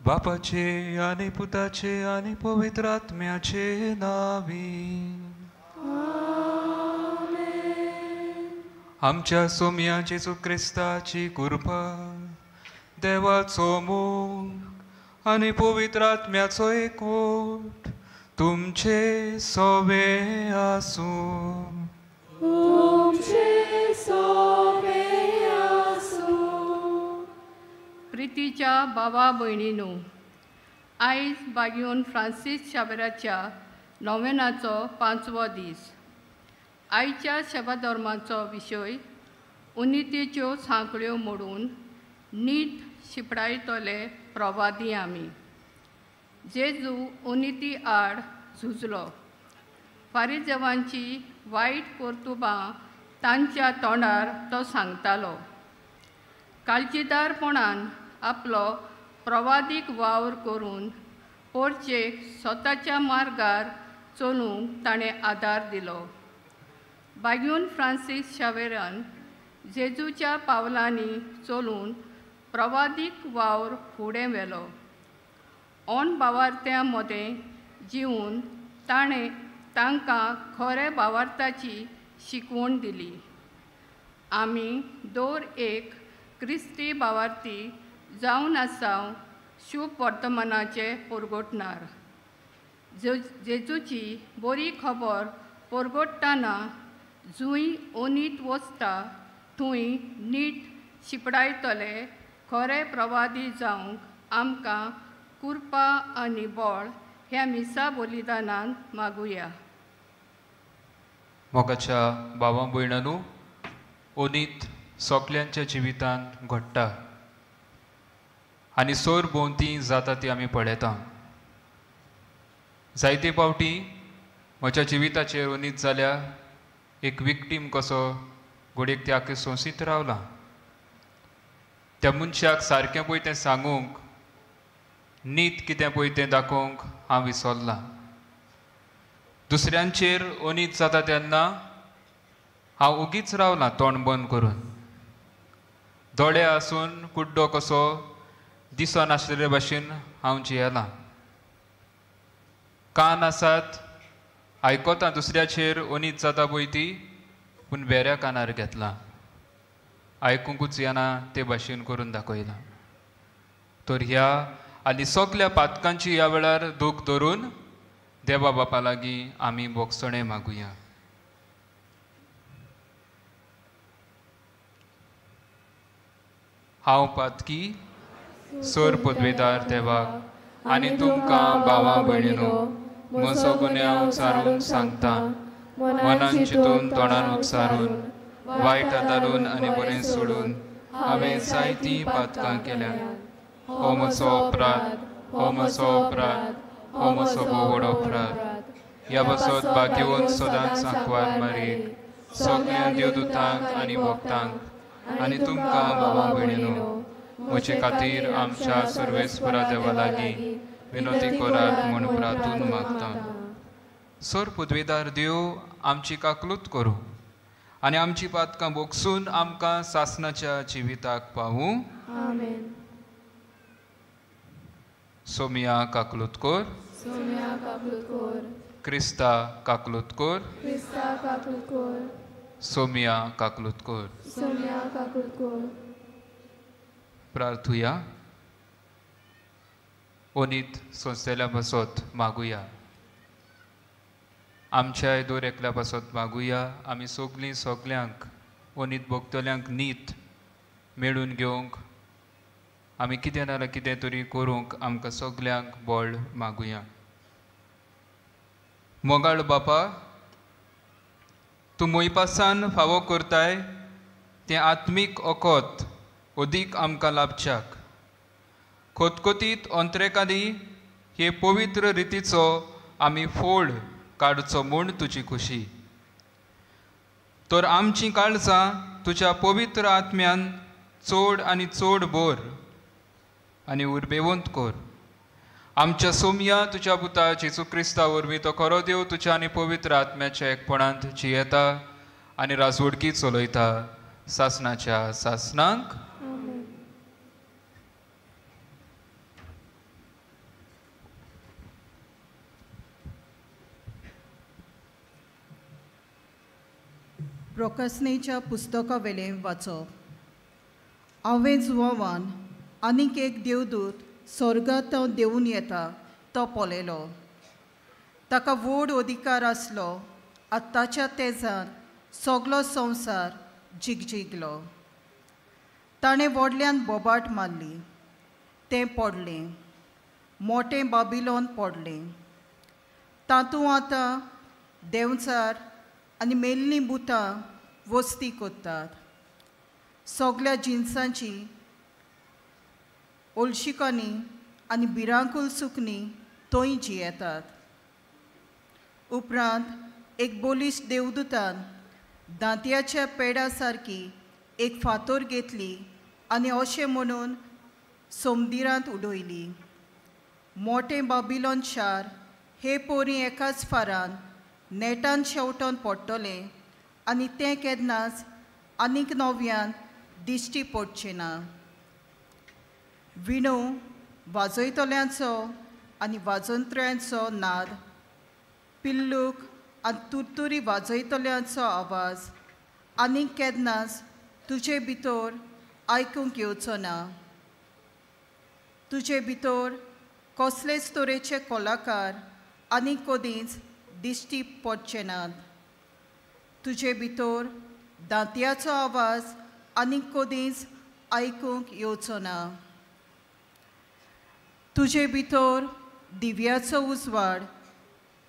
बापाचे आणि पुताचे आणि पवित्र आत्म्याचे नावी. आमच्या सोम्या जेजू ख्रिस्ताची कृपा, देवाचो मोग आणि पवित्र आत्म्याचो एकवट तुमचे सोबे आसूं. प्रितीच्या भावा भयणींनो, आयज बागयोन फ्रांसीस शावेराच्या नोवेनाचो 5वो दीस. आयच्या शबधर्माचो विशय उनितेच्यो सांखळ्यो मोडून नीट शिपडायतले प्रवादी आमी. जेजू उनिती आड झुजलो. फारिजेवांची वायट कर्तुबां तांच्या तोंडार तो सांगतालो. काळजीदारपणान आपलो प्रवादीक वावर करून पोरचेक स्वताच्या मार्गार चलूंक ताणें आदार दिलो. बागयोन फ्रांसीस शावेरान जेजूच्या पावलांनी चलून प्रवादीक वावर फुडें व्हेलो. ओन भावार्थ्यां मदें जिवन ताणें तांकां खरे भावार्थाची शिकवण दिली. आमी दर एक क्रिस्ती भावार्थी जावन आसांव शुभ वर्तमानाचे परगोटणार. जेजूची बरी खबर परगोडटाना जूंय ओनीत वचता थंय नीट शिपडायतले खरे प्रवादी जावंक आमकां कृपा आनी बळ ह्या मिसा बलिदानान मागुया. मोगाच्या भावां भयणांनो, ओनीत सगल्यांच्या जिवितांत घडटा आनी सोर भोंवती जाता ती आमी पळयता. जायते फावटी म्हज्या जिविताचेर ओनीत जाल्या एक विक्टीम कसो घोडयेक ते आख्खे सोंसीत रावला. त्या मनशाक सारकें पळय तें सांगूंक, नीत कितें पळय तें दाखोवंक हांव विसरलां. दुसऱ्यांचेर ओनीत जाता तेन्ना हांव उगीच रावलां तोंड बंद करून. दोळे आसून कुड्डो कसो दिसनासलेले भाशेन हांव जियेलां. कान आसात, आयकोता दुसऱ्याचेर ओनीत जाता पळय ती, पूण वेऱ्या कानार घेतलां. आयकूंकूच येना ते भाशेन करून दाखयलां. तर ह्या आनी सगल्या पातकांची ह्या वेळार दूख धरून देवा बापा लागीं आमी बोगसणे मागुया. हांव पातकी सोर पदवेदार देवाक आनी तुमकां भावां भयणीनो म्हजो गुन्यांव उच्चारून सांगता. मनान चिंतून तोंडान उच्चारून वायट हाताळून आनी बरें सोडून हांवें जायतीं पातकां केल्यात. हो म्हजो अपराध, हो म्हजो अपराध, हो म्हजो भोव व्हड अपराध. ह्या बसत बागयोन सदांच सांकवार मारीत सगळ्या देवदूतांक आनी भक्तांक आनी तुमकां भावां भयणीनो म्हजे खातीर आमच्या सर्वेस्परा देवा लागीं विनोती करात म्हूण प्रार्थून मागता. सोर पदवेदार देव आमची काकलूत करूं आनी आमची पातकां बोगसून आमकां सासणाच्या जिविताक पावूं. आमेन. सोमिया काकलूत कर. सोम्या काकलूत कर. क्रिस्ता काकलूत कर. क्रिस्ता काकलूत कर. सोमिया काकलूत कर. सोम्या काकलूत कर. प्रार्थुया. ओनीत संस्थेल्या बसत मागुया. आमच्या दोर एकल्या बसत मागुया. आमी सगलीं सगल्यांक ओनीत भोगतल्यांक नीत मेळून घेवंक आमी कितें नाल्यार कितें तरी करूंक आमकां सगल्यांक बळ मागुया. मोगाळ बापा, तूं मोयपासान फावो करताय तें आत्मीक ओकोत अदीक आमकां लाभच्याक. खोतखोतीत अंतरेकादी हे पवित्र रितीचो आमी फोड काडचो म्हूण तुजी खुशी. तर आमचीं काळजां तुज्या पवित्र आत्म्यान चड आनी चड भर आनी उर्बेवंत कर. आमच्या सोम्या तुज्या पुता जेजू क्रिस्ता वरवीं तो खरो देव तुज्या आनी पवित्र आत्म्याच्या एकपणांत जियेता आनी राजवडकी चलयता सासणाच्या सासणांक. प्रोकास्नेच्या पुस्तका वेलें वाचप. हांवें जुवान आनीक एक देवदूत स्वर्गांत देंवून येता तो पळयलो. ताका व्हड अधिकार आसलो आनी ताच्या तेजान सगलो संवसार जिगजिगलो. ताणें व्हडल्यान बोबाट मारली. तें पडलें. मोटें बाबिलोन पडलें. तातूंत आतां देंवचार आनी मेल्लीं भुतां वस्ती कोत्तात. सगल्या जिन्सांची ओळशिकांनी आनी भिरांकूळ सुकणी थंय जियेतात. उपरांत एक बोलिश्ट देवदूतान दांतयाच्या पेडा सारकी एक फातर घेतली आनी अशें म्हणून समुद्रांत उडयली. मोटें बाबिलोन शार हे पोरी एकाच फारान नेटान शेवटोन पडटलें आनी तें केन्नाच आनीक नव्यान दिश्टी पडचें ना. विणो वाजयतल्यांचो आनी वाजंत्र्यांचो नाद, पिल्लूक आनी तुरतुरी वाजयतल्यांचो आवाज आनीक केन्नाच तुजे भितर आयकूंक येवचो ना. तुजे भितर कसलेच तरेचे कलाकार आनीक कदींच दिश्टी पडचे नात. तुजे भितर दांतयाचो आवाज आनीक कदींच आयकूंक येवचो ना. तुजे भितर दिव्याचो उजवाड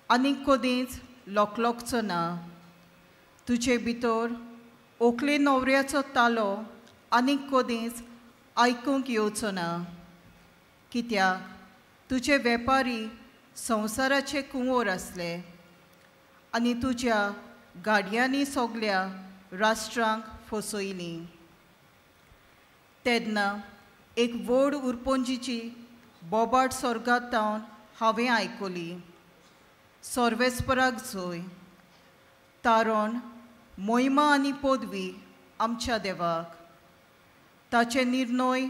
आनीक कदींच लोकलोकचो ना. तुजे भितर ओकले न्हवऱ्याचो तालो आनीक कदींच आयकूंक येवचो ना. कित्याक तुजे वेपारी संवसाराचे कुंवर आसले आनी तुज्या गाडयांनी सगल्या राष्ट्रांक फसयलीं. तेन्ना एक व्हड उरपोंजीची बोबाट स्वर्गांत हांवें आयकली. सर्वेस्पराक जय. तारण, मोहिमा आनी पदवी आमच्या देवाक. ताचे निर्णय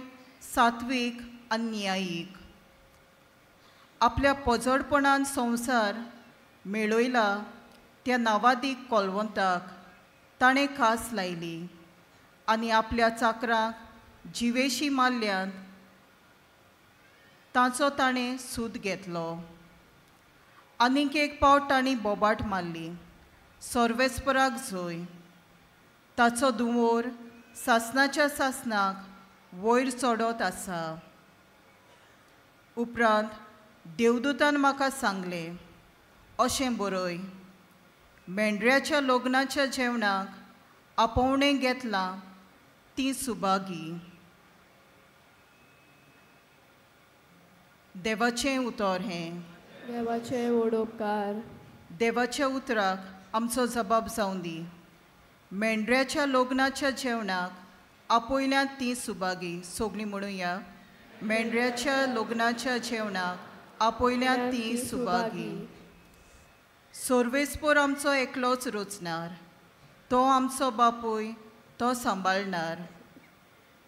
सात्वीक आनी न्यायीक. आपल्या पोजडपणान संवसार मेळयला त्या नावादीक कोलवंताक ताणें खास लायली आनी आपल्या चाकरांक जिवेशी मारल्यान ताचो ताणें सूद घेतलो. आनीक एक पावट तांणी बोबाट मारली. सर्वेस्पराक जय. ताचो धुंवर सासणाच्या सासणाक वयर चडत आसा. उपरांत देवदूतान म्हाका सांगलें, अशें बरय, मेंढऱ्याच्या लग्नाच्या जेवणाक आपोवणें घेतलां तीं सुभागी. देवाचें उतर हें. देवाचे व्हड उपकार. देवाच्या उतराक आमचो जबाब जावन दी. मेंढऱ्याच्या लग्नाच्या जेवणाक आपयल्यान तीं सुभागी. सगळीं म्हणुया, मेंढऱ्याच्या लग्नाच्या जेवणाक आपयल्यान तीं सुभागी. सर्वेस्पर आमचो एकलोच रचणार. तो आमचो बापूय तो सांबाळणार.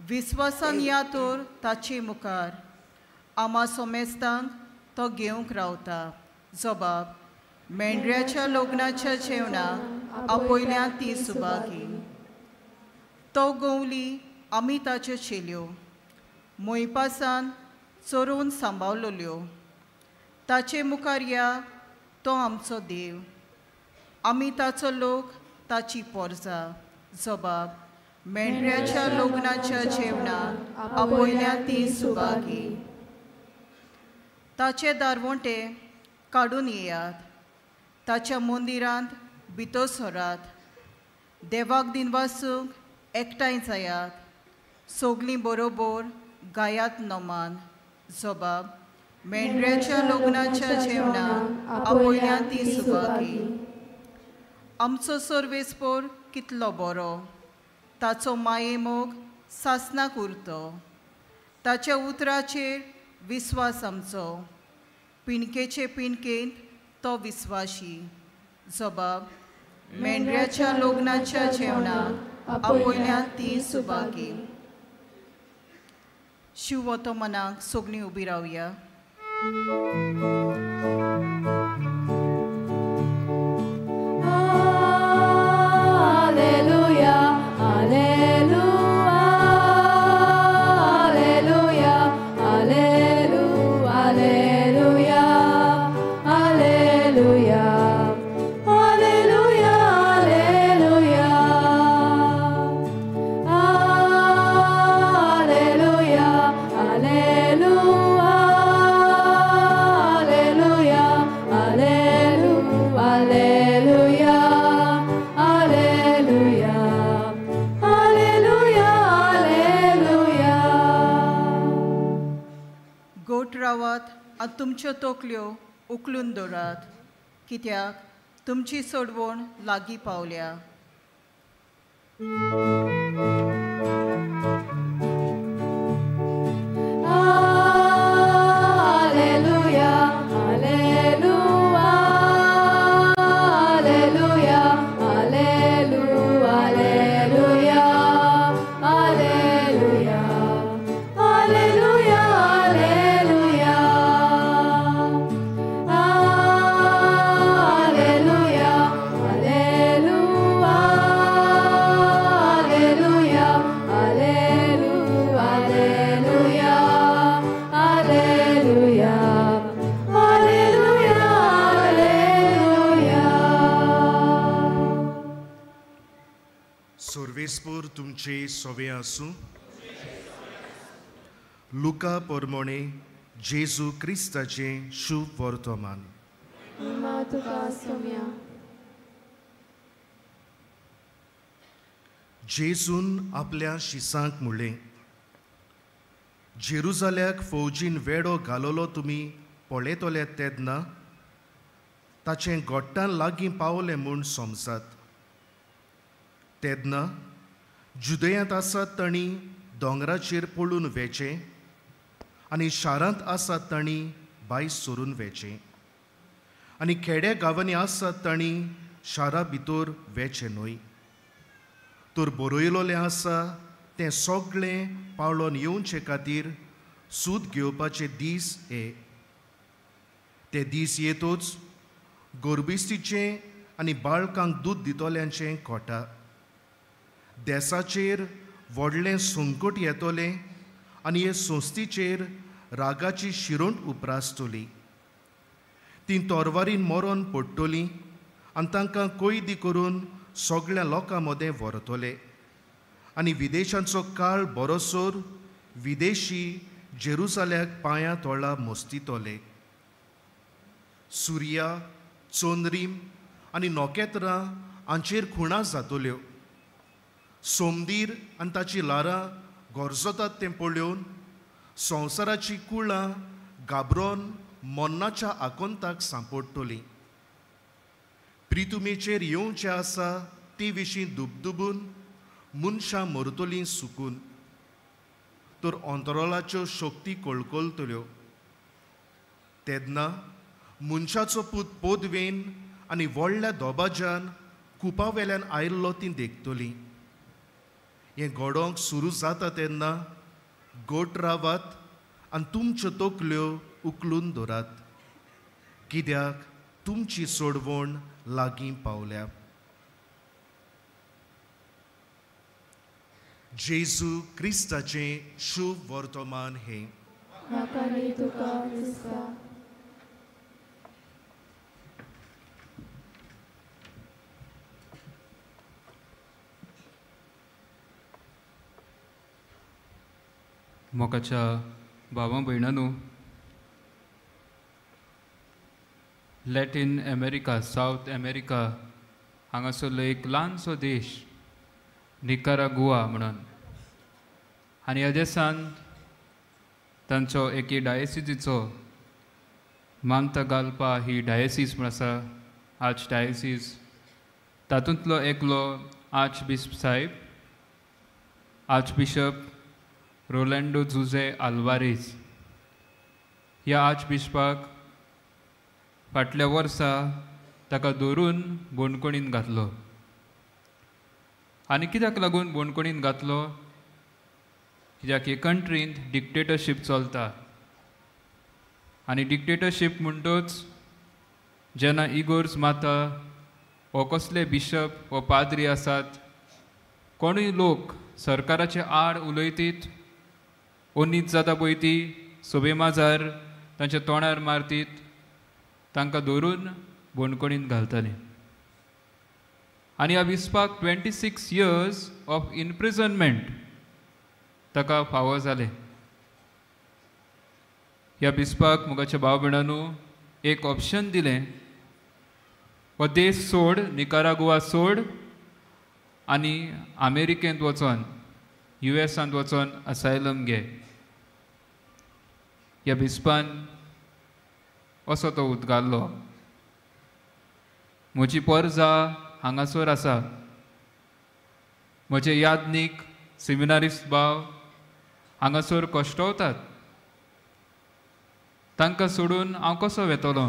विस्वासान या तर ताचे मुखार आमा सोमेस्तांक तो घेवंक रावता. जबाब, मेंढऱ्याच्या लग्नाच्या जेवणाक आपयल्यान तीं सुभागी. तो गवली आमी ताच्यो चेल्यो. मोयपासान चोरून सांबाळलोल्यो. ताचे मुखार या तो आमचो देव. आमी ताचो लोक, ताची पोरजा. जबाब, मेंढऱ्याच्या लग्नाच्या जेवणाक आपयल्यान तीं सुभागी. ताचे दारवोंटे काडून येयात. ताच्या मंदिरांत भितर सरात. देवाक दिनवासूंक एकठांय जायात. सगळीं बरोबर गायात नमान. जबाब, मेंढऱ्याच्या लग्नाच्या जेवणाक आपयल्यान तीं सुभागी. आमचो सर्वेस्पर कितलो बरो. ताचो माये मोग सासणाक उरतो. ताच्या उतराचेर विस्वास आमचो. पिणकेचे पिणकेंत तो विस्वाशी. जबाब, मेंढऱ्याच्या लग्नाच्या जेवणाक आपयल्यान तीं सुभागी. शिव वतो मनाक सगळीं उबी रावया. Hallelujah. रावात आनी तुमच्यो तोकल्यो उखलून दवरात, कित्याक तुमची सोडवण लागीं पावल्या. सर्वेस्पर तुमचे सोवे आसूं. लुका पोरमोणे जेजू क्रिस्ताचें शुभ वर्तमान. जेजून आपल्या शिसांक म्हणलें, जेरुजाल्याक फौजीन वेडो घालोलो तुमी पळयतले तेन्ना ताचें गोट्टान लागीं पावलें म्हूण समजात. तेन्ना जुदयांत आसात तांणी दोंगराचेर पळून वेचें आनी शारांत आसात तांणी भायर सरून वेचें आनी खेड्या गांवांनी आसात तांणी शारा भितर वेचें न्हय. तर बरयलोलें आसा तें सगळें पावलोन येवचे खातीर सूत घेवपाचे दीस हे. ते दीस येतोच गर्भिस्तीचें आनी बाळकांक दूद दितोल्यांचें खोटा. देशाचेर व्हडलें संकट येतोलें आनी हे संस्थीचेर रागाची शिरोंड उप्रासतली. तीं तोरवारीन मरोन पडटलीं आनी तांकां कैदी करून सगळ्या लोकां मदें व्हरतले आनी विदेशांचो काळ बरोसोर विदेशी जेरुसाल्याक पांयां तोळा मस्तितले. सुर्या, चोंदरीम आनी नोकेत्रां हांचेर खुणां जातल्यो. सोमदीर आनी ताची लारां गोरजोतात तें पळोवन संवसाराची कुळां गाबरोन मन्नाच्या आकोंताक सांपडटलीं. प्रितुमेचेर येवचें आसा ते विशीं दुबदुबून मनशां मरतलीं सुकून. तर अंतरोलाच्यो शक्ती कळकळटल्यो. तेन्ना मनशाचो पूत पोदवेन आनी व्हडल्या दोबाज्यान कुपा वेल्यान आयिल्लो तीं देखतलीं. हें घडोवंक सुरू जाता तेन्ना गोट रावात आनी तुमच्यो तोकल्यो उखलून दवरात, कित्याक तुमची सोडवण लागीं पावल्या. जेजू क्रिस्ताचें शुभ वर्तमान हें. मोगाच्या भावां भयणांनो, लॅटीन अमेरिका, सावथ अमेरिका हांगासरलो एक ल्हानसो देश निकारागुआ म्हणून, आनी ह्या देशांत तांचो एके डायसिसीचो मानता घालपा ही डायसीस म्हण आसा, आर्च डायसीस. तातूंतलो एकलो आर्च बिशप साहेब, आर्च बिशप रोलँडो जुझे आल्वारेज. ह्या आर्च बिशपाक फाटल्या वर्सा ताका धरून बोणकुणीन घातलो. आनी कित्याक लागून बोणकुणीन घातलो? कित्याक हे कंट्रींत डिक्टेटरशीप चलता आनी डिक्टेटरशीप म्हणटूच जेन्ना इगोर्ज माता वो कसले बिशप वो पाद्री आसात, कोणूय लोक सरकाराचे आड उलयतीत, ओनीत जाता पळय ती सोबे माजार तांच्या तोंडार मारतीत, तांकां धरून बोणकुणीन घालतालीं. आनी ह्या बिस्पाक 26 years ऑफ इनप्रिजनमेंट ताका फावो जालें. ह्या बिस्पाक मुगाच्या भाव भयणांनो एक ऑप्शन दिलें, हो देश सोड, निकारागुआ सोड आनी अमेरिकेंत वचोन, USAंत वचोन असायलम घे. ह्या बिस्पान असो तो उदगारलो. म्हजी पर्जा हांगासर आसा. म्हजे यादनीक सेमिनारिस्ट भाव हांगासर कश्टवतात. तांकां सोडून हांव कसो वेतलो?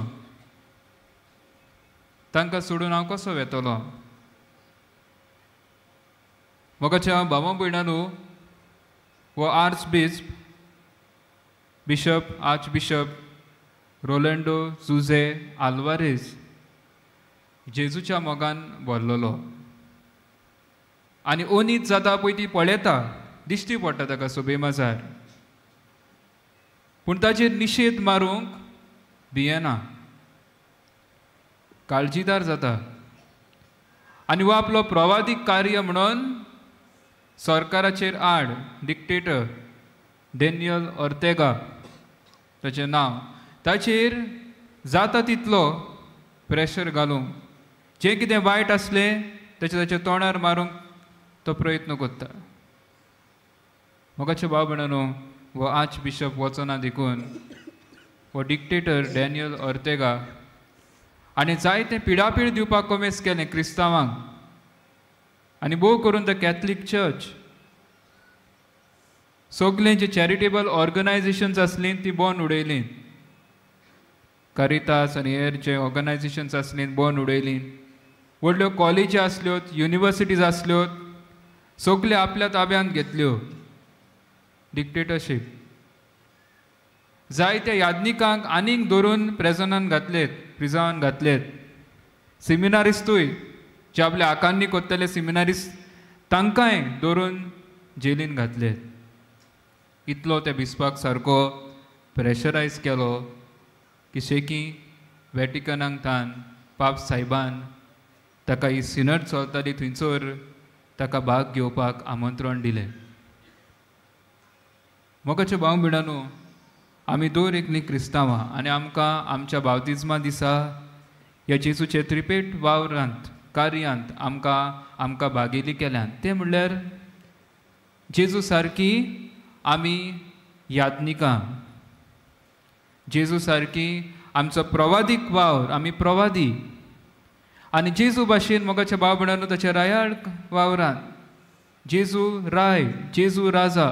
तांकां सोडून हांव कसो वेतलो? मोगाच्या भावा भयणांनो, वो आर्च बिशप रोलंडो जुझे आल्वारेज जेजूच्या मोगान भरलेलो. आनी ओनीत जाता पळय ती पळयता, दिश्टी पडटा ताका सोबेमाजार. पूण ताचेर निशेध मारूंक भियेना, काळजीदार जाता. आनी वो आपलो प्रवादीक कार्य म्हणून सरकाराचेर आड डिक्टेटर डॅनियल ऑर्तेगा ताचें नांव, ताचेर जाता तितलो प्रेशर घालूंक, जें कितें वायट आसलें ताच्या तोंडार मारूंक तो प्रयत्न करता. मोगाचे भाव भयणांनो, वो आर्च बिशप वचना देखून वो डिक्टेटर डॅनियल ऑर्तेगा आनी जायते पिडापीड दिवपाक कोमेस केलें क्रिस्तांवांक. आनी भोव करून द कॅथलीक चर्च सगळीं जी चॅरिटेबल ऑर्गनायजेशन्स आसलीं ती बंद उडयलीं. कारितास आनी हेर जे ऑर्गनायजेशन्स आसलीं बंद उडयलीं. व्हडल्यो कॉलेजी आसल्यो, युनिवर्सिटीज आसल्यो, सगल्यो आपल्या ताब्यांत घेतल्यो. डिक्टेटरशीप. जायत्या यादनिकांक आनीक धरून प्रिझनांत घातलेत. सेमिनारिस्तूय जे आपल्या आकांनी कोत्तले सेमिनारिस्ट तांकांय धरून जेलीन घातलेत. इतलो त्या बिस्पाक सारको प्रेशरायज केलो की शेकी वॅटिकनाक तान पाप सायबान ताका ही सिनड चलताली थंयसर ताका भाग घेवपाक आमंत्रण दिलें. मोगाचे भाव भयणांनो, आमी दर एकलीं क्रिस्तांवां आनी आमकां आमच्या बावतिजमा दिसा ह्या जेजूचे त्रिपेट वावरांत कार्यांत आमकां भागेली केल्यान. तें म्हणल्यार जेजू सारकी आमी यादनिकां, जेजू सारकी आमचो प्रवादीक वावर आमी प्रवादी. आनी जेजू भाशेन मोगाच्या भाव भयणांनो ताच्या रायाळ वावरांत जेजू राय, जेजू राजा.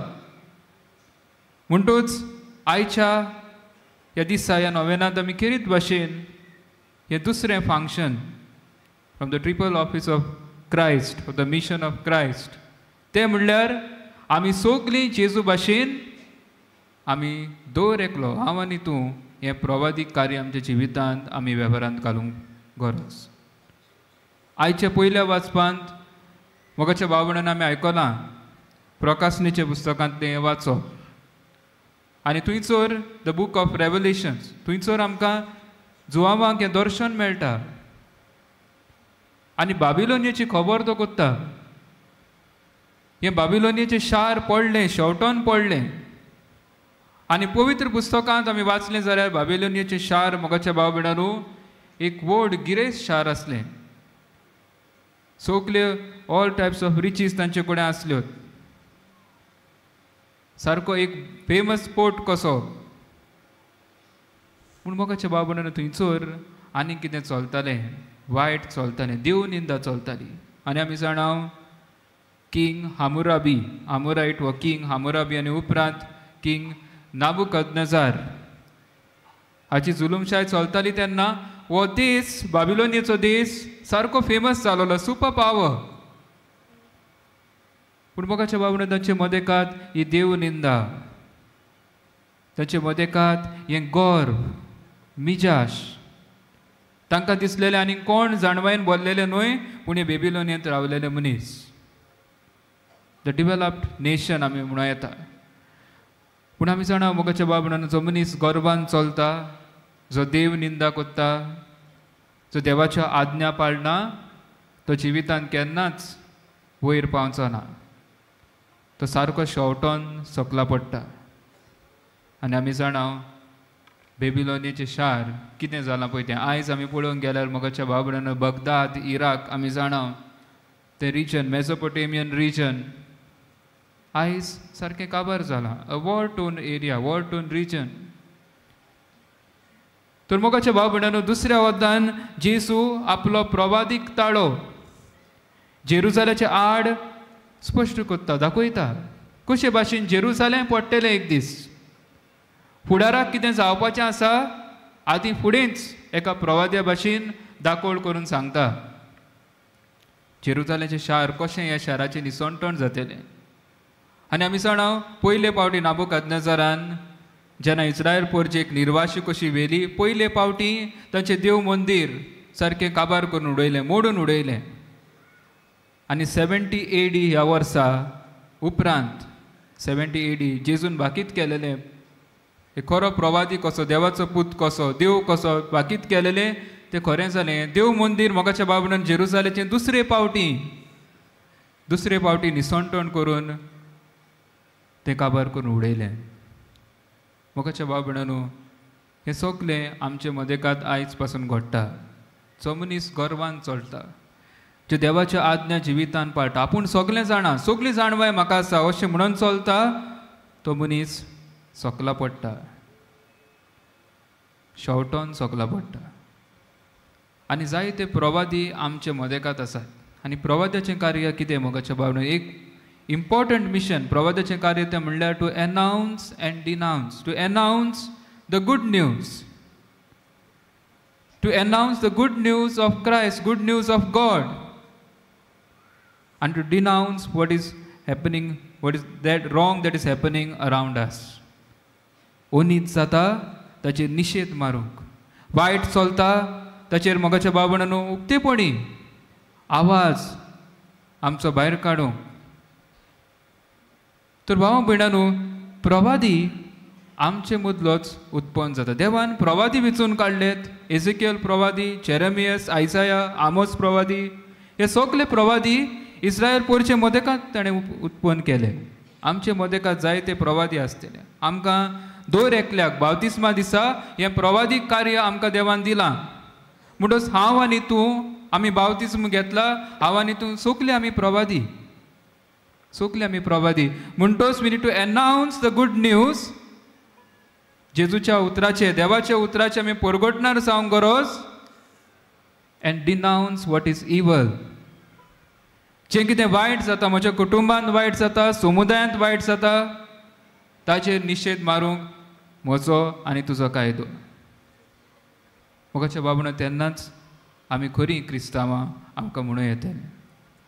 म्हणटूच आयच्या ह्या दिसा ह्या नोवेनांत आमी खेरीत भाशेन हें दुसरें function from the triple office of Christ, of the mission of Christ. तें म्हणल्यार आमी सगलीं जेजू भाशेन आमी दर एकलो, हांव आनी तूं, हें प्रवादीक कार्य आमच्या जिवितांत आमी वेव्हारांत घालूंक गरज. आयच्या पयल्या वाचपांत मोगाच्या भाव भयणांनो आमी आयकलां प्रकाशनेच्या पुस्तकांतलें हें वाचप. आनी थंयसर द बूक ऑफ रेवलेशन्स, थंयसर आमकां जुवांवांक हें दर्शन मेळटा. आनी बाबिलोनियाची खबर तो कोत्ता. हें बाबिलोनियाचें शार पडलें, शेवटोन पडलें. आनी पवित्र पुस्तकांत आमी वाचलें जाल्यार बाबिलोनियाचें शार मोगाच्या भाव भयणांनो एक व्हड गिरेस्त शार आसलें. सगल्यो ऑल टायप्स ऑफ रिचीज तांचे कडेन आसल्यो. सारको एक फेमस पोर्ट कसो. पूण मोगाच्या भाव भयणांनो थंयसर आनी कितें चलतालें, वायट चलतालें, देव निंदा चलताली. आनी आमी जाणाव किंग हामुराबी, आमोरायट वो किंग हामुराबी आनी उपरांत किंग नाबुकदनेजार हाची जुलूमशाय चलताली तेन्ना हो देश, बाबिलोनियाचो देश सारको फेमस जालोलो, सुपर पावर. पूण मोगाच्या भाव भयणांनो तांचे मदेकात ही देव निंदा, तांचे मदेकात हें गर्व, मिजाश. तांकां दिसलेलें आनी कोण जाणवायेन बोल्लेले न्हय, पूण हे बेबिलोनियांत रावलेले मनीस. द डिवेलप्ड नेशन आमी म्हणूं येता. पूण आमी जाणा मोगाच्या भाव भयणांनो जो मनीस गर्वान चलता, जो देव निंदा कोत्ता, जो देवाच्या आज्ञा पाळना, तो जिवितांत केन्नाच वयर पावचो ना. तो सारको शेवटोन सकला पडटा. आनी आमी जाणाव बेबिलोनियाचें शार कितें जालां पळय तें आयज आमी पळोवंक गेल्यार मोगाच्या भाव भयणांनो बगदाद, इराक आमी जाणाव तें रिजन, मेसोपोटेमियन रिजन आयज सारकें काबार जालां. A war torn area, war torn region. तर मोगाच्या भाव भयणानो, दुसऱ्या वद्दान जेजू आपलो प्रवादीक ताळो जेरुजाल्याचे आड स्पश्ट करता, दाखयता कशे भाशेन जेरुजालेम पडटलें एक दीस. फुडाराक कितें जावपाचें आसा आदी फुडेंच एका प्रवाद्या भाशेन दाखोळ करून सांगता जेरुजालेमचें शार कशें ह्या शाराचें निसंतण जातलें. आनी आमी जाणा पयले फावटी नाबुकदनेजारान जेन्ना इस्रायल पोरचेक निर्वाशी कशी वेली, पयले फावटी तांचें देव मंदीर सारकें काबार करून उडयलें, मोडून उडयलें. आनी 70 AD ह्या वर्सा उपरांत 70 AD जेजून बाकीत केलेलें एक खरो प्रवादी कसो, देवाचो पूत कसो, देव कसो बाकीत केलेलें तें खरें जालें. देव मंदीर मोगाच्या बाबणान जेरुजालेमचें दुसरे फावटी निसंतण करून तें काबार करून उडयलें. मोगाच्या बाबणानो, हें सगलें आमचे मदेकात आयज पासून घडटा. जो मनीस गर्वान चलता, जे देवाच्या आज्ञा जिवितान पाळटा, आपूण सगलें जाणा, सगली जाणवाय म्हाका आसा अशें म्हणून चलता, तो मनीस सकला पडटा, शेवटोन सकला पडटा. आनी जायते प्रवादी आमचे मदेकात आसात. आनी प्रवाद्याचें कार्य कितें मोगाच्या बाबणान? एक इम्पॉर्टंट मिशन प्रवाद्याचें कार्य तें म्हणल्यार to announce and denounce. To announce the good news, to announce the good news of Christ, good news of God, and to denounce what is happening, what is that wrong that is happening around us. ओनीत जाता ताचेर निशेध मारूंक, वायट चलता ताचेर मोगाच्या बाबणानो उक्तेपणी आवाज आमचो भायर काडूंक. तर भाव भयणानो, प्रवादी आमचे मदलोच उत्पन्न जाता. देवान प्रवादी वेचून काडलेत. एझेकियल प्रवादी, जेरेमियस, आयसाया, आमोस प्रवादी, हे सगळे प्रवादी इस्रायल पोरचे मदेकात ताणें उत्पन्न केले. आमचे मदेकात जायते प्रवादी आसतले. आमकां दर एकल्याक बावतिस्मा दिसा हें प्रवादीक कार्य आमकां देवान दिलां. म्हणटच हांव आनी तूं आमी बावतिस्म घेतला, हांव आनी तूं सगले आमी प्रवादी, सगले आमी प्रवादी. म्हणटच we need to announce the good news. जेजूच्या उतराचे, देवाच्या उतराचे आमी परगटणार जावंक गरज. एंड डिनाउन्स वॉट इज इवल. जें कितें वायट जाता, म्हज्या कुटुंबांत वायट जाता, समुदायांत वायट जाता, ताचेर निशेध मारूंक म्हजो आनी तुजो कायदो. मोगाच्या बाबून तेन्नाच आमी खरीं क्रिस्तांवां आमकां म्हणूं येतले.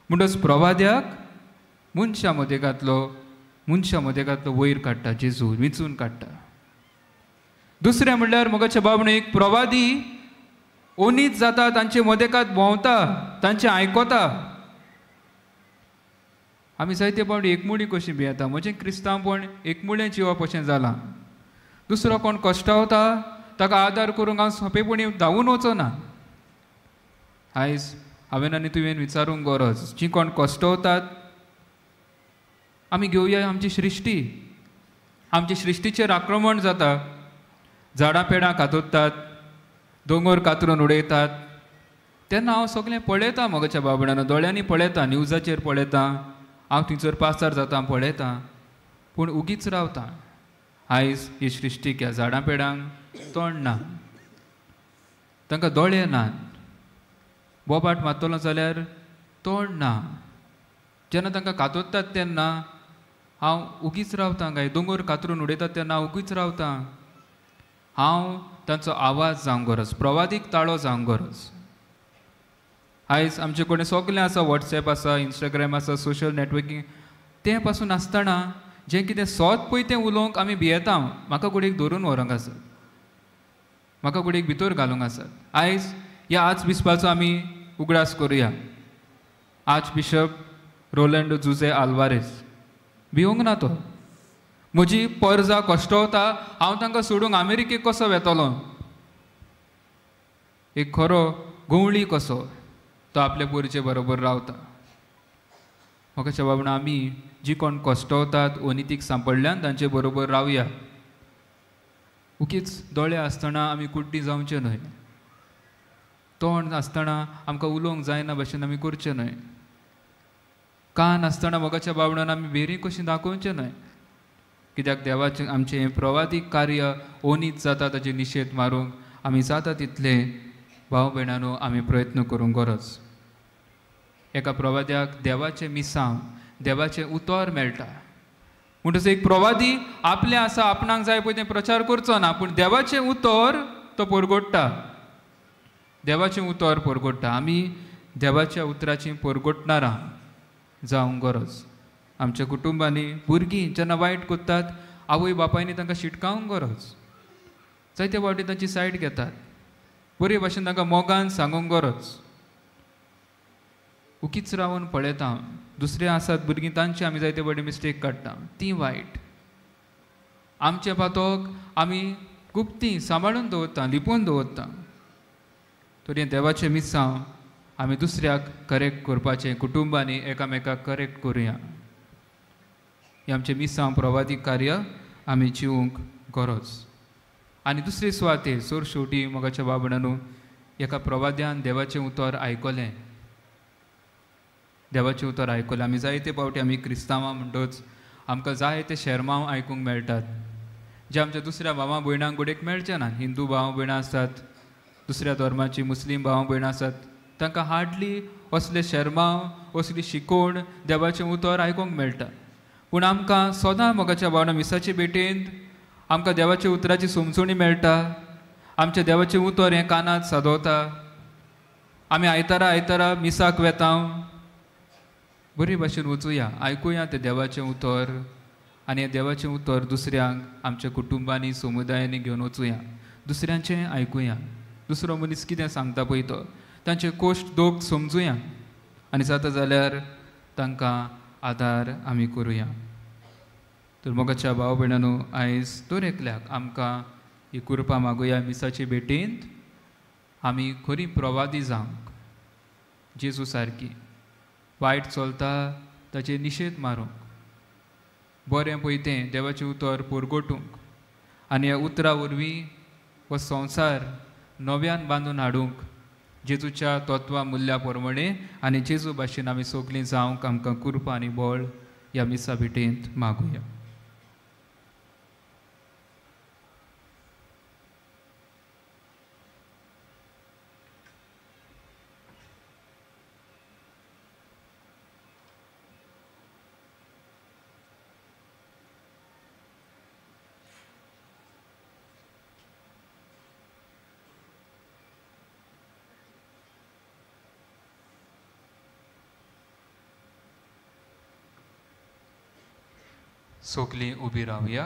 म्हणटच प्रवाद्याक मनशा मदेकांतलो वयर काडटा, जेजू विचून काडटा. दुसरें म्हणल्यार मोगाच्या बाबून एक प्रवादी ओनीत जाता, तांचे मदेकांत भोंवता, तांचें आयकता. आमी जायते फावटी एकमुडी कशी भियेता. म्हजें क्रिस्तांवपण एकमुडें जिवप अशें जालां. दुसरो कोण कश्टावता ताका आदार करूंक हांव सोंपेपणी धांवून वचना. आयज हांवें आनी तुवें विचारूंक गरज, जीं कोण कश्टावतात, आमी घेवया आमची सृश्टी. आमचे सृश्टीचेर आक्रमण जाता. झाडां पेडां कातरतात, दोंगर कातरून उडयतात. तेन्ना हांव सगळें पळयतां मोगाच्या बाबणान, दोळ्यांनी पळयतां, न्यूजाचेर पळयतां, हांव थंयसर पासार जाता पळयतां. पूण उगीच रावता. आयज ही सृश्टीक ह्या झाडां पेडांक तोंड ना, तांकां दोळे नात. बोबाट मारतलो जाल्यार तोंड ना. जेन्ना तांकां कातरतात तेन्ना हांव उगीच रावतां. काय दोंगर कातरून उडयतात तेन्ना हांव उगीच रावतां. हांव तांचो आवाज जावंक गरज, प्रवादीक ताळो जावंक गरज. आयज आमचे कडेन सगलें आसा, वॉट्सॅप आसा, इंस्टाग्राम आसा, सोशल नेटवर्कींग. तें पासून आसतना जें कितें सोत पळय तें उलोवंक आमी भियेता. म्हाका कुडीक धरून व्हरोंक आसात, म्हाका कुडीक भितर घालूंक आसात. आयज ह्या आर्च बिशपाचो आमी उगडास करुया. आर्च बिशप रोलंडो जुझे आल्वारेस. भिवंक ना तो. म्हजी परजा कश्टावता, हांव तांकां सोडूंक अमेरिकेक कसो वेतलो. एक खरो गवळी कसो तो आपल्या पोरीचे बरोबर रावता. म्हाका बाबून आमी जी कोण कश्टावतात, अनितीक सांपडल्यान तांचे बरोबर रावया. उगीच दोळे आसतना आमी कुड्डी जावचे न्हय. तोंड आसतना आमकां उलोवंक जायना भशेन आमी करचें न्हय. कान आसतना मोगाच्या बाबणान आमी भेरी कशी दाखोवचें न्हय. कित्याक देवाचें आमचें हें प्रवादीक कार्य ओनीत जाता ताचेर निशेध मारूंक आमी जाता तितले भाव भयणांनो आमी प्रयत्न करूंक गरज. एका प्रवाद्याक देवाचें मिसांव देवाचें उतर मेळटा. म्हणटच एक प्रवादी आपलें आसा आपणाक जाय पळय तें प्रचार करचो ना, पूण देवाचें उतर तो परगोडटा. देवाचें उतर परगोडटा. आमी देवाच्या उतराची परगोडणारां जावंक गरज. आमच्या कुटुंबांनी भुरगीं जेन्ना वायट करतात आवय बापायनी तांकां शिटकावंक गरज. जायते फावटी तांची सायड घेतात. बरे भाशेन तांकां मोगान सांगूंक गरज. उकीच रावन पळयता दुसरे आसात भुरगीं तांची आमी जायते फावटी मिस्टेक काडटा, ती वायट. आमचे पातोक आमी गुप्ती सांबाळून दवरता, लिपोवन दवरता. तरी देवाचें मिसांव आमी दुसऱ्याक करेक्ट करपाचें, कुटुंबांनी एकामेकाक करेक्ट करुया. हें आमचें मिसांव प्रवादीक कार्य आमी जिवूंक गरज. आनी दुसरे सुवातेर सोर शेवटी मोगाच्या बाबणांनू एका प्रवाद्यान देवाचें उतर आयकलें. देवाचें उतर आयकलें. आमी जायते फावटी आमी क्रिस्तांवां म्हणटच आमकां जाय ते शर्मांव आयकूंक मेळटात, जे आमच्या दुसऱ्या भावां भयणांक कडेन मेळचे ना. हिंदू भाव भयणां आसात, दुसऱ्या धर्माची मुस्लीम भाव भयणां आसात, तांकां हार्डली असले शर्मांव असली शिकोवण देवाचें उतर आयकूंक मेळटा. पूण आमकां सदां मोगाच्या भावना मिसाचे भेटेंत आमकां देवाच्या उतराची समजणी मेळटा. आमचें देवाचें उतर हें कानांत सादवता. आमी आयतारा मिसाक वेता, बरे भाशेन वचुया, आयकुया तें देवाचें उतर. आनी हें देवाचें उतर दुसऱ्यांक आमच्या कुटुंबांनी समुदायांनी घेवन वचुया. दुसऱ्यांचें आयकुया. दुसरो मनीस कितें सांगता पळय तो तांचे कोश्ट दोग समजुया. आनी जाता जाल्यार तांकां आदार आमी करुया. तर मोगाच्या भाव भयणांनो, आयज दर एकल्याक आमकां ही कृपा मागुया मिसाचे भेटेंत आमी खरी प्रवादी जावंक. जेजू सारकी वायट चलता ताचे निशेध मारूंक, बरें पळय तें देवाचें उतर परगोटूंक आनी ह्या उतरा वरवीं हो संवसार नव्यान बांदून हाडूंक जेजूच्या तत्वां मुल्यां प्रमाणे आनी जेजू भाशेन आमी सगलीं जावंक आमकां कृपा आनी बळ ह्या मिसा भेटेंत मागुया. सगलीं उबी रावया.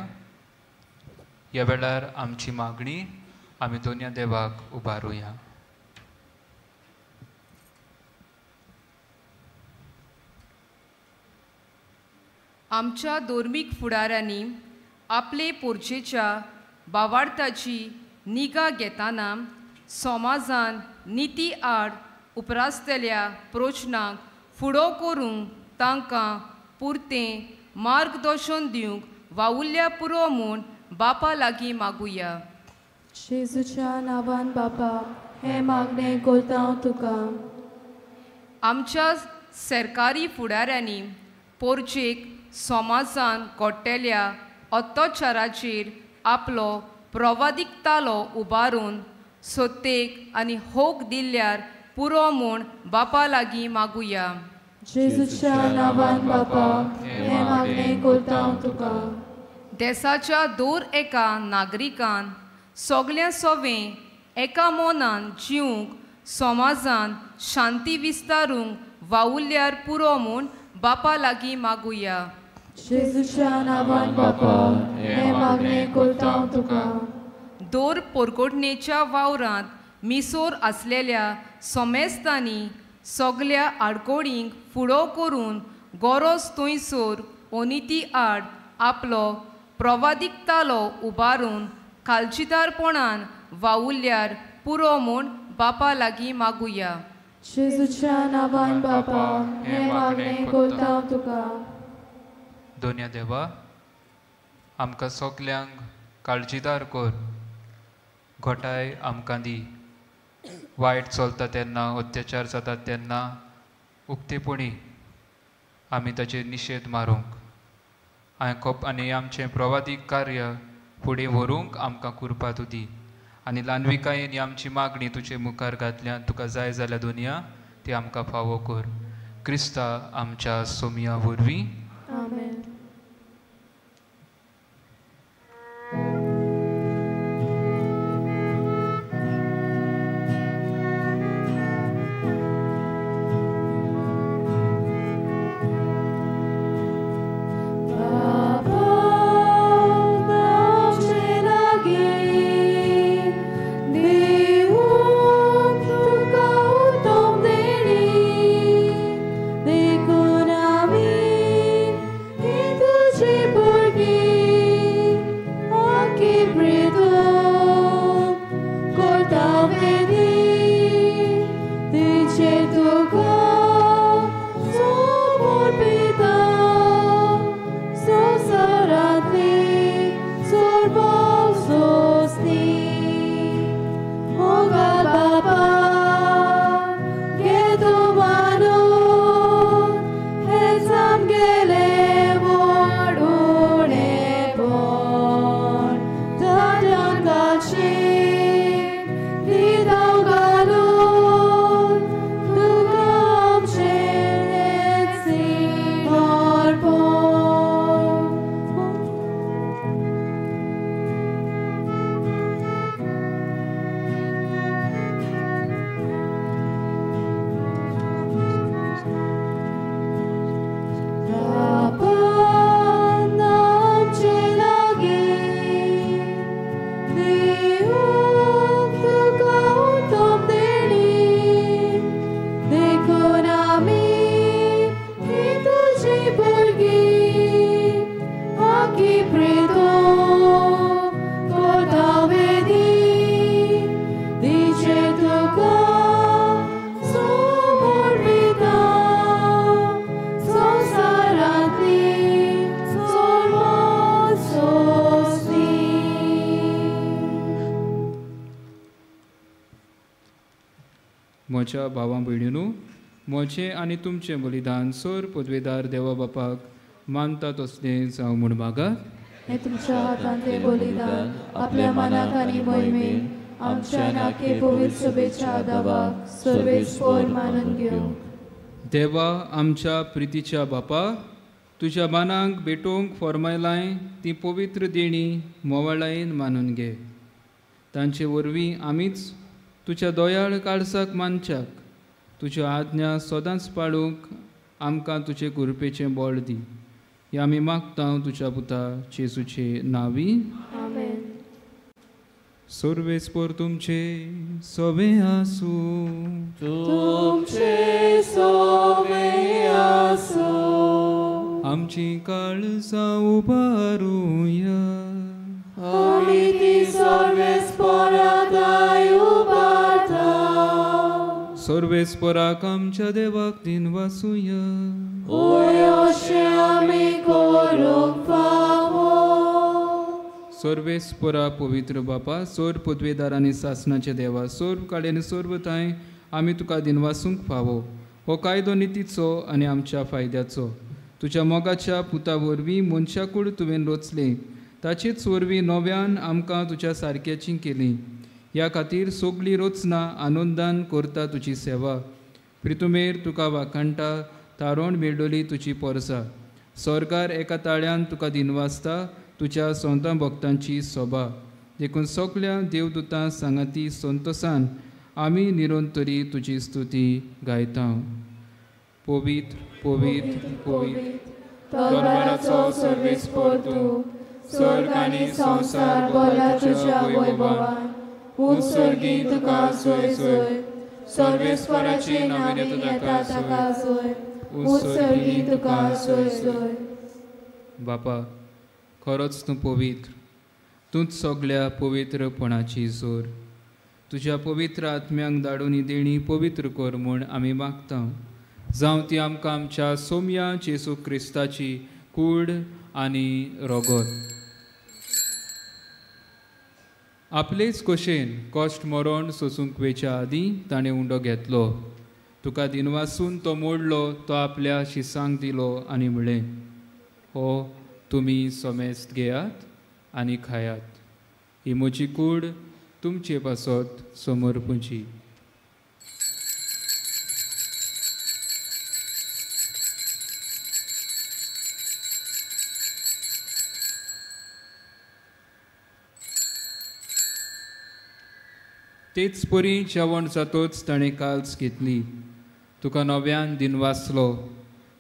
ह्या वेळार आमची मागणी आमी दोनया देवाक उबारुया. आमच्या धर्मीक फुडाऱ्यांनी आपले पोरचेच्या भावार्थाची निगा घेतना समाजान निती आड उपरासतल्या प्रश्नांक फुडो करूंक तांकां पुरतें मार्गदर्शन दिवंक वावुरल्या पुरो म्हूण बापा लागीं मागुया. जेजूच्या नांवान बापा, हे मागणें करता हांव तुका. आमच्या सरकारी फुडाऱ्यांनी पोरचेक समाजान घडटल्या अत्याचाराचेर आपलो प्रवादीकतालो उबारून सत्तेक आनी होक दिल्ल्यार पुरो म्हूण बापा लागीं मागुया. जेजूच्या नांवान बापा, हे मागणें करता हांव तुका. देशाच्या दर एका नागरिकान सगल्या सोवें एका मोनान जिवंक समाजान शांती विस्तारूंक वावुरल्यार पुरो म्हूण बापा लागीं मागुया. जेजूच्या नांवान बापा, हे मागणें करता हांव तुका. दर परगोटणेच्या वावरांत मिसोर आसलेल्या समेस्तांनी सगल्या आडकोडींक फुडो करून गरज थंयसर ओनिती आड आपलो प्रवादीकतालो उबारून खालचीदारपणान वावुरल्यार पुरो म्हूण बापा लागीं मागुया. जेजूच्या नांवान बापा, हे मागणें करता हांव तुका. दोनया देवा, आमकां सगल्यांक काळजीदार कर. घोटाय आमकां दी. वायट चलता तेन्ना, अत्याचार जातात तेन्ना उक्तेपणी आमी ताचेर निशेध मारूंक आनी आमचें प्रवादीक कार्य फुडें व्हरूंक आमकां कृपा तूं दी. आनी ल्हानविकायेन ही आमची मागणी तुजे मुखार घातल्यान तुका जाय जाल्यार दुनिया ती आमकां फावो कर. क्रिस्ता आमच्या सोमया वरवीं. आमेन. म्हज्या भावां भयणीनू, म्हजें आनी तुमचें बलिदान सोर पदवेदार देवा बापाक मानता तसलें जावं म्हूण मागात. हे तुमच्या हातांतले बलिदान आपल्या मनाक आनी मोहिमेन आमच्या नाके पवित्र सभेच्या आदावाक सर्वेस्पर मानून घेवं. देवा आमच्या प्रितीच्या बापा, तुज्या मानांक भेटोवंक फॉर्मायलाय ती पवित्र देणी मोवाळायेन मानून घे. तांचे वरवीं आमीच तुज्या दोयाळ काळसाक मानच्याक तुज्यो आज्ञा सदांच पाळूंक आमकां तुजे कृपेचें बळ दी. हे आमी मागता तुज्या पुता जेजूचे नांवी. आमेन. सर्वेस्पर तुमचे सोबे आसूं. तुमचे सोबे आसूं. आमची काळजां उबारूया. आमी ती सर्वेस्परांताय उबारता. सर्वेस्पराक आमच्या देवाक दिन वासुया. अशें आमी करूंक फावो. सर्वेस्परा पवित्र बापा, सोर पदवेदार आनी सासणाचे देवा, सोर काडेन सोर्वताय आमी तुका दिन वासूंक फावो. हो कायदो नितीचो आनी आमच्या फायद्याचो. तुज्या मोगाच्या पुता वरवीं मनशाकूड तुवें रचलें, ताचेच वरवीं नव्यान आमकां तुज्या सारक्याची केली. ह्या खातीर सगळीं रचना आनंदान करता तुजी सेवा. प्रितुमेर तुका वाखाणटा तारोण मेळटली तुजी परसा. स्वर्गार एका ताळ्यान तुका दिनवासता तुज्या सोंता भक्तांची सोबा. देखून सगळ्या देवदूतां सांगाती संतोसान आमी निरंतरी तुजी स्तुती गायता. पवित्र पवित्र पवित्र दरबाराचो सर्वेस्पर तूं, स्वर्ग आनी संवसार भरला तुज्या वैभवान. उत्सर्गी तुका सोय सोय, सर्वेस्पराची नांवे येता ताका सोय. उत्सर्गी तुका सोय सोय. बापा, खरोच तूं पवित्र, तूंच सगळ्या पवित्रपणाची जोर. तुज्या पवित्र आत्म्यांक धाडून ही देणी पवित्र कर म्हूण आमी मागता. जावं ती आमकां आमच्या सोमया जेजू क्रिस्ताची कूड आनी रोगत. आपलेच कशेन कश्ट मरण सोसूंक वेच्या आदीं ताणें उंडो घेतलो. तुका दिनवासून तो मोडलो, तो आपल्या शिसांक दिलो आनी म्हळें, हो तुमी सोमेस्त घेयात आनी खायात. ही म्हजी कूड, तुमचे पासत समोर पुंची. तेच परी जेवण जातोच ताणें काल्स घेतली. तुका नव्यान दिनवासलो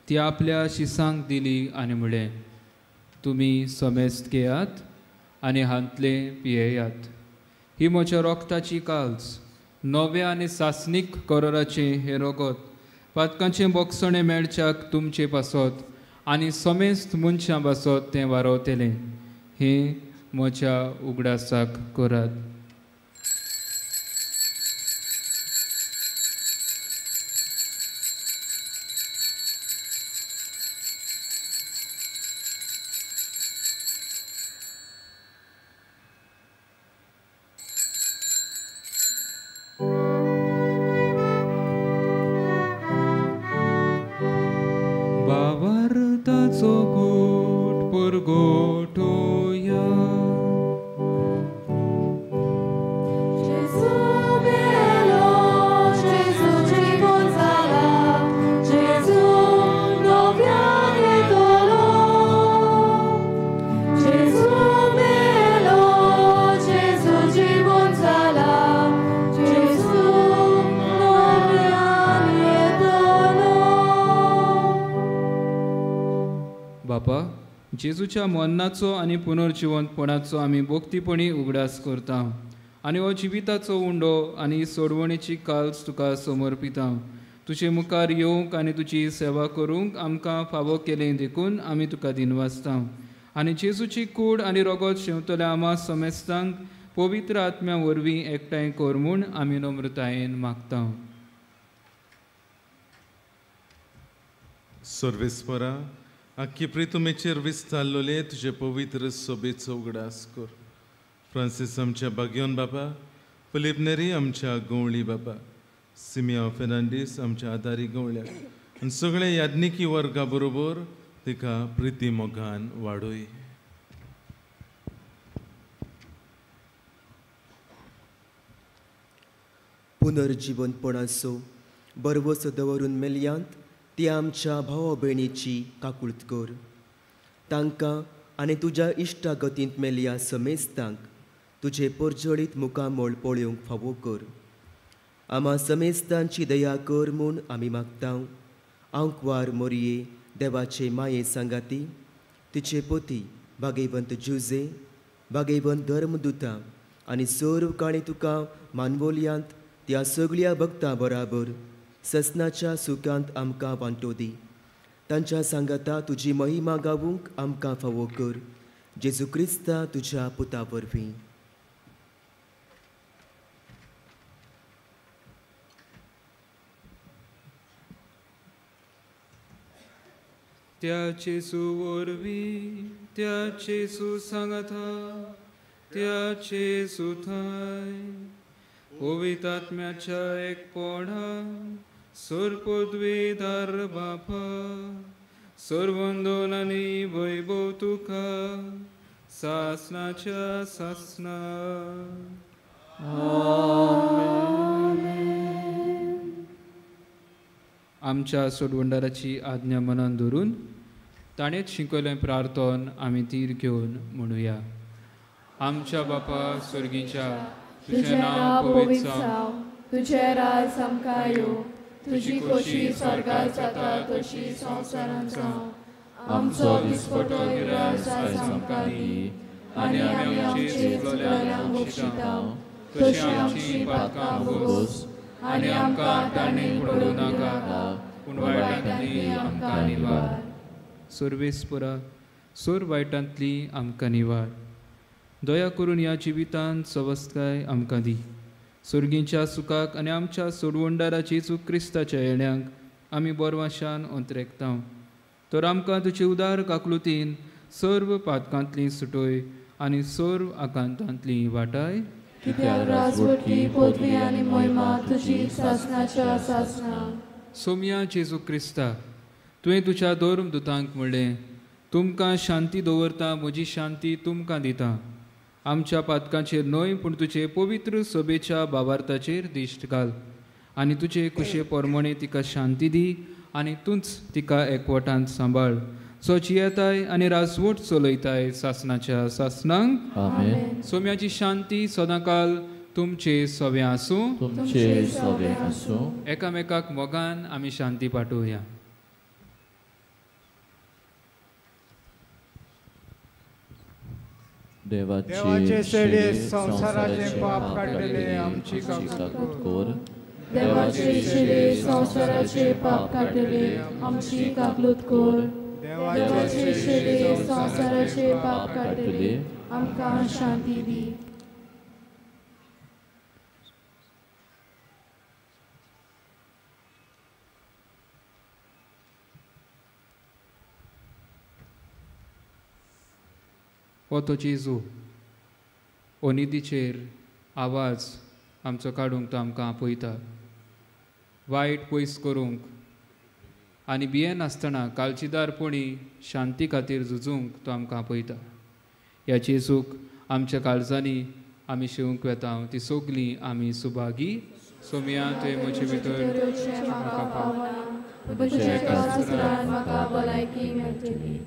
ती आपल्या शिसांक दिली आनी म्हळें, तुमी समेस्त घेयात आनी हांतले पियेयात. ही म्हज्या रोगताची काल्स, नव्या आनी सासनीक कराराचें हें रगत, पातकांचें बोगसणें मेळच्याक तुमचे पासत आनी समेस्त मनशां पासत तें वारवतलें. हें म्हज्या उगडासाक करात. बावार्ताचो गोट परगोटोया. बापा, जेजूच्या मरणाचो आनी पुनर्जिवंतपणाचो आमी भोक्तीपणी उगडास करता आनी हो जिविताचो उंडो आनी सोडवणेची काल्स तुका समर्पिता. तुजे मुखार येवंक आनी तुजी सेवा करूंक आमकां फावो केलें देखून आमी तुका दिनवासता. आनी जेजूची कूड आनी रगत शेवतल्या आमा समेस्तांक पवित्र आत्म्या वरवीं एकठांय कर म्हूण आमी नम्रतायेन मागता. सर्वेस्परा, आख्खी प्रितुमेचेर विस्तारलोले तुजे पवित्र सोबेचो उगडास कर. फ्रांसीस आमच्या बागयोन बाबा, फिलिप नेरी आमच्या गवळी बाबा, सिमिया फेर्नांडीस आमच्या आदारी गवळ्याक आनी सगळे याज्ञिकी वर्गा बरोबर तिका प्रिती मोगान वाडोय. पुनर्जिवंतपणाचो बरवसो दवरून मेलयांत ती आमच्या भावा भयणीची काकुळट कर. तांकां आनी तुज्या इश्टा गतींत मेलिया समेस्तांक तुजे परजळीत मुखामोळ पळोवंक फावो कर. आमा समेस्तांची दया कर म्हूण आमी मागता. आंकवार मोरये देवाचे माये सांगाती, तिचे पती भागेवंत जुजे, भागेवंत धर्मदुता आनी सर्व काणी तुका मानवोलयांत त्या सगळ्या भक्तां बराबर ससनाच्या सुखांत आमकां वांटो दी. तांच्या सांगाता तुजी महिमा गावूंक आमकां फावो कर. जेजू क्रिस्ता तुज्या पुता वरवीं. त्या जेजू वरवीं, त्या जेजू सांगाता, त्या जेजू थंय पवित्र आत्म्याच्या एकपणा, सर्वपदवीदार बापा, सर्वंदोन आनी वैभव तुका सासनाच्या सासना. आमच्या सोडवंडाराची आज्ञा मनान धरून ताणेच शिकयलें प्रार्थन आमी तीर घेवन म्हणुया. आमच्या बापा स्वर्गीच्या, तुझें नांव पवित्र जावं, तुझें राज आमकां येवं, तुजी खोशी स्वर्गांत जाता तशी संवसारांत जावं. आमचो दिसपटो गिरास आयज आमकां दी आनी आमी आमची चुकलोल्यांक बक्षिता तशी आमची पातकां भोगोस आनी आमकां ताणें पडूं नाका पूण वायटांतली आमकां निवार. सर्वेस्परा, सोर वायटांतली आमकां निवार. दया करून ह्या जिवितांत सवस्तकाय आमकां दी. सर्गीच्या सुखाक आनी आमच्या सोडवंडाराची चूक क्रिस्ताच्या येण्याक आमी बोरवाशान अंतरेकता. तर आमकां तुजे उदार काकलुतीन सर्व पातकांतली सुटोय आनी सर्व आकांतांतली वाटाय. कित्याक राजवटी, पदवी आनी महिमा तुजी सासनाच्या सासना. सोम्या जेजू क्रिस्ता, तुवें तुज्या धर्मदुतांक म्हणलें, तुमकां शांती दवरता, म्हजी शांती तुमकां दिता. आमच्या पातकांचेर न्हय पूण तुजे पवित्र सोबेच्या भावार्थाचेर दिश्ट घाल आनी तुजे कुशे पोरमणे तिका शांती दी आनी तूंच तिका एकवटांत सांबाळ सो जियेताय आनी राजवट चलयताय सासनाच्या सासनांक आमेन. सोम्याची शांती सदांकाल तुमचे सोबे आसूं तुमचे सोबे आसूं. एकामेकाक मोगान आमी शांती पाठोवया. देवाचे शेडे संसाराचे पाप काढलेले आमची काकूत कोर. देवाचे शेडे संसाराचे पाप काढलेले आमची काकलूत कोर. देवाचे शेडे संसाराचे पाप काढलेले आमकां शांती दी. हो तो जेजू ओनिदीचेर आवाज आमचो काडूंक तो आमकां आपयता वायट पयस करूंक आनी भियेन आसतना काळजीदारपणी शांती खातीर झुजूंक तो आमकां आपयता. ह्या जेजूक आमच्या काळजांनी आमी शिवूंक वेता ती सगलीं आमी सुभागी. सोम्या तुवें म्हजे भितर म्हाका पावना तुजे काळजांत म्हाका भलायकी मेळटली.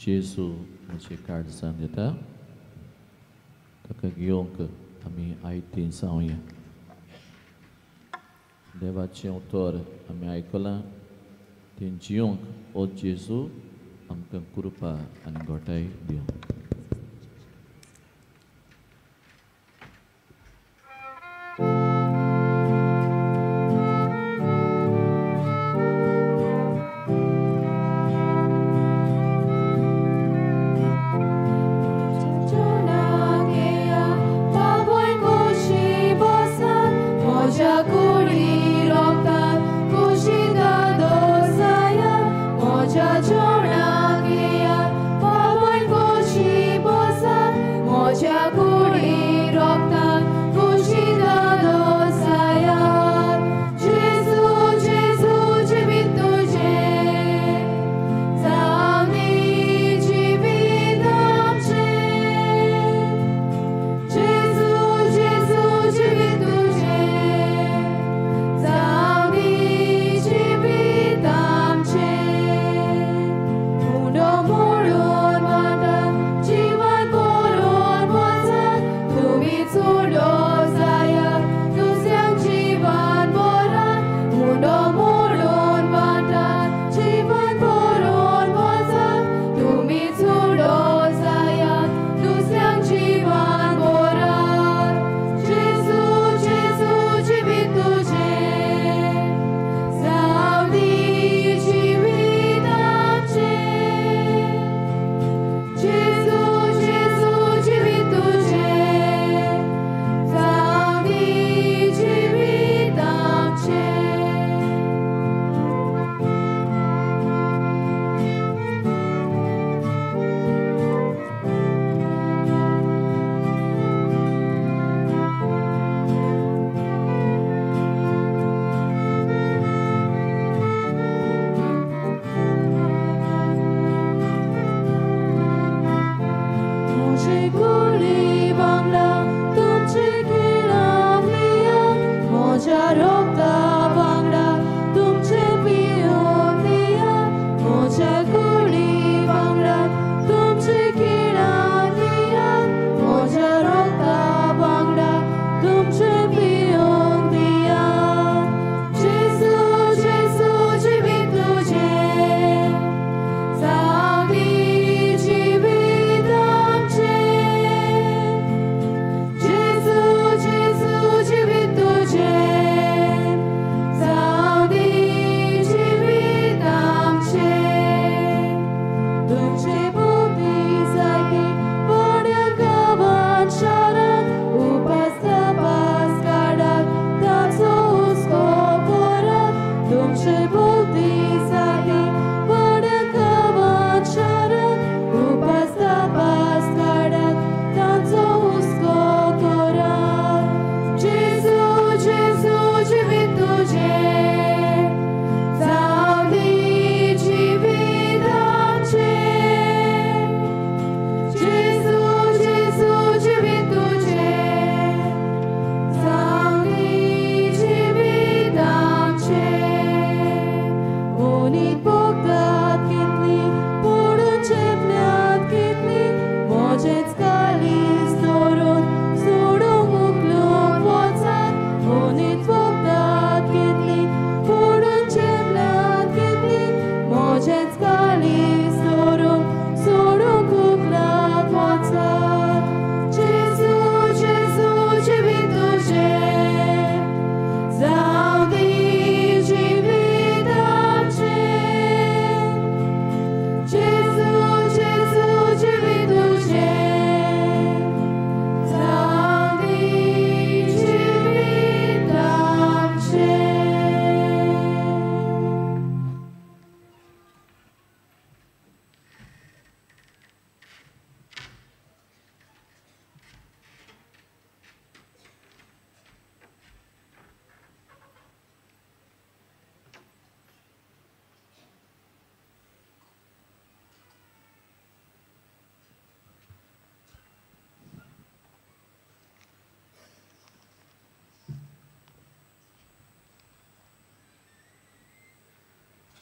जेजू म्हजे काळजांत येता ताका घेवंक आमी आयतीं जावया. देवाचें उतर आमी आयकलां तें जियोंक हो जेजू आमकां कृपा आनी घोटाय दिवं.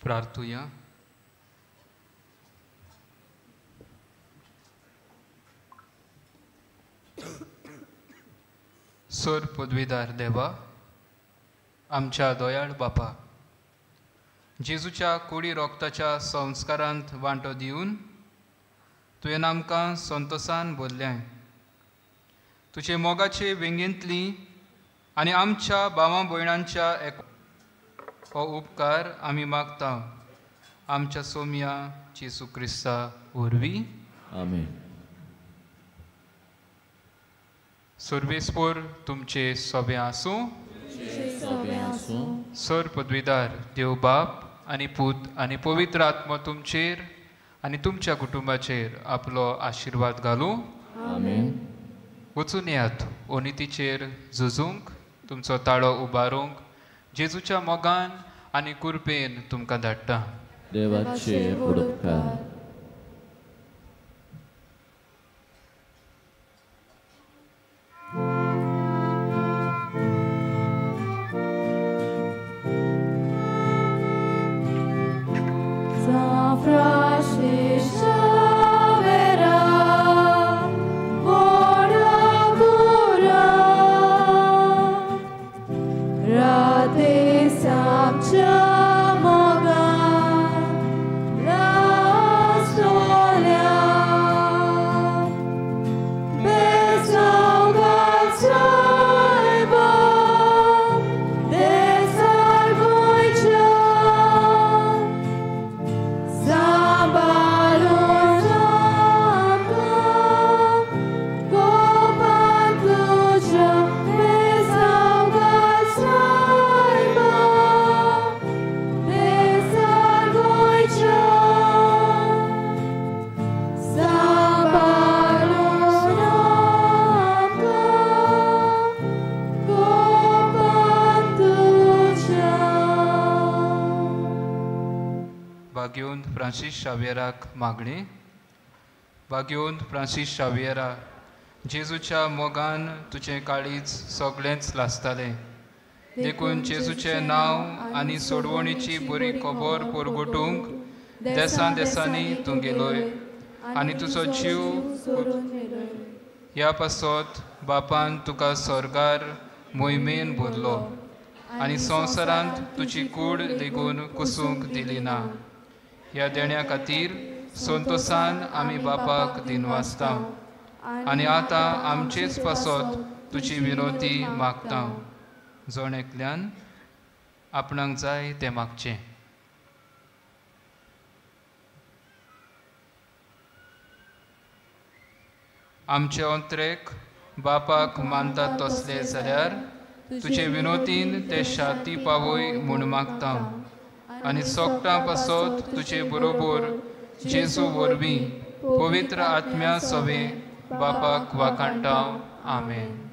प्रार्थुया. सोर पदवीदार देवा, आमच्या दोयाळ बापा, जेजूच्या कुडी रोगताच्या संस्कारांत वांटो दिवन तुवें आमकां संतोषान भरल्याय. तुजे मोगाचे वेंगेंतली आनी आमच्या भावां भयणांच्या हो उपकार आमी मागता आमच्या सोम्या जेजू क्रिस्ता वरवीं. आमेन. सर्वेस्पोर तुमचे सोबे आसूं. सर पदवीदार देव बाप आनी पूत आनी पवित्र आत्मा तुमचेर आनी तुमच्या कुटुंबाचेर आपलो आशिर्वाद घालूं. आमेन. वचून येयात ओनितीचेर झुजूंक, तुमचो ताळो उबारूंक जेजूच्या मोगान आनी कुरपेन तुमकां धाडटा. देवाचे उपकार. भाग्योंत फ्रांसीस शावेराक मागणी. भाग्योंत फ्रांसीस शावेरा, जेजूच्या मोगान तुजें काळीज सगळेंच लासतालें. देखून जेजूचें नांव आनी सोडवणीची बरी खबर परगटूंक देसां देसांनी तूं गेलोय आनी तुजो जीव ह्या पासत बापान तुका स्वर्गार मोहिमेन भरलो आनी संवसारांत तुजी कूड लेगून कुसूंक दिली ना. ह्या देण्या खातीर संतोषान आमी बापाक दिनवासता आनी आतां आमचेच पासत तुजी विनोती मागता. जण एकल्यान आपणाक जाय तें मागचें. आमचे अंतरेक बापाक मानतात तसले जाल्यार तुजे विनोतीन ते शाती पावय म्हूण मागता आनी सोगटां पासत तुजे बरोबर जेजू वरवीं पवित्र आत्म्या सवे बापाक वाखाणटा. आमेन.